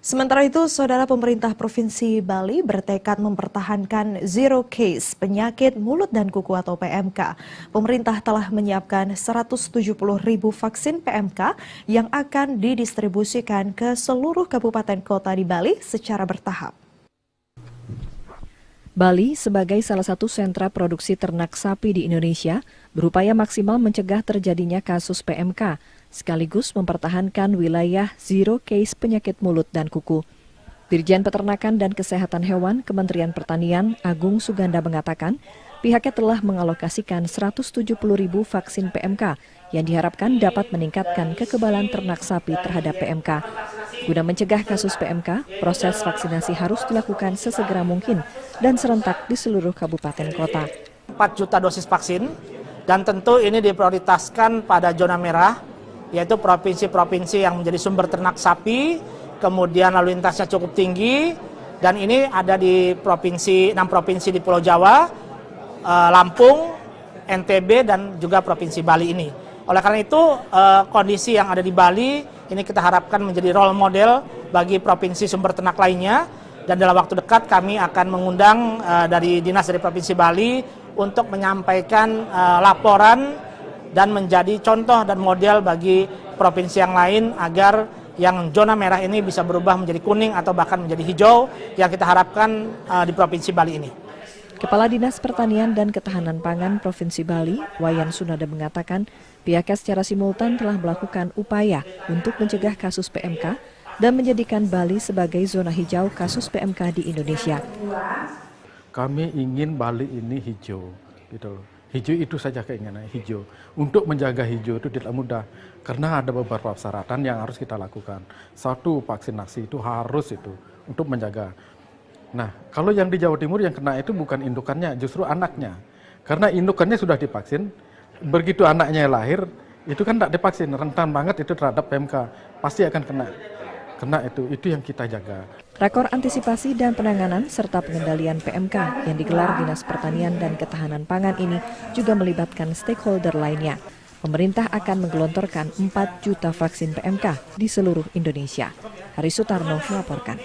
Sementara itu, Saudara Pemerintah Provinsi Bali bertekad mempertahankan zero case penyakit mulut dan kuku atau PMK. Pemerintah telah menyiapkan 170.000 vaksin PMK yang akan didistribusikan ke seluruh kabupaten kota di Bali secara bertahap. Bali sebagai salah satu sentra produksi ternak sapi di Indonesia berupaya maksimal mencegah terjadinya kasus PMK, sekaligus mempertahankan wilayah zero case penyakit mulut dan kuku. Dirjen Peternakan dan Kesehatan Hewan Kementerian Pertanian Agung Suganda mengatakan, pihaknya telah mengalokasikan 170.000 vaksin PMK yang diharapkan dapat meningkatkan kekebalan ternak sapi terhadap PMK. Guna mencegah kasus PMK, proses vaksinasi harus dilakukan sesegera mungkin dan serentak di seluruh kabupaten kota. 4 juta dosis vaksin, dan tentu ini diprioritaskan pada zona merah, yaitu provinsi-provinsi yang menjadi sumber ternak sapi, kemudian lalu lintasnya cukup tinggi, dan ini ada di 6 provinsi di Pulau Jawa, Lampung, NTB, dan juga Provinsi Bali ini. Oleh karena itu, kondisi yang ada di Bali ini kita harapkan menjadi role model bagi provinsi sumber ternak lainnya, dan dalam waktu dekat kami akan mengundang dari Dinas dari Provinsi Bali untuk menyampaikan laporan dan menjadi contoh dan model bagi provinsi yang lain agar yang zona merah ini bisa berubah menjadi kuning atau bahkan menjadi hijau yang kita harapkan di Provinsi Bali ini. Kepala Dinas Pertanian dan Ketahanan Pangan Provinsi Bali, Wayan Sunada mengatakan, pihaknya secara simultan telah melakukan upaya untuk mencegah kasus PMK dan menjadikan Bali sebagai zona hijau kasus PMK di Indonesia. Kami ingin Bali ini hijau, gitu. Hijau itu saja keinginan hijau. Untuk menjaga hijau itu tidak mudah, karena ada beberapa persyaratan yang harus kita lakukan. Satu, vaksinasi itu harus itu untuk menjaga. Nah, kalau yang di Jawa Timur yang kena itu bukan indukannya, justru anaknya. Karena indukannya sudah divaksin, begitu anaknya lahir, itu kan tidak divaksin, rentan banget itu terhadap PMK, pasti akan kena itu yang kita jaga. Rakor antisipasi dan penanganan serta pengendalian PMK yang digelar Dinas Pertanian dan Ketahanan Pangan ini juga melibatkan stakeholder lainnya. Pemerintah akan menggelontorkan 4 juta vaksin PMK di seluruh Indonesia. Hari Sutarno melaporkan.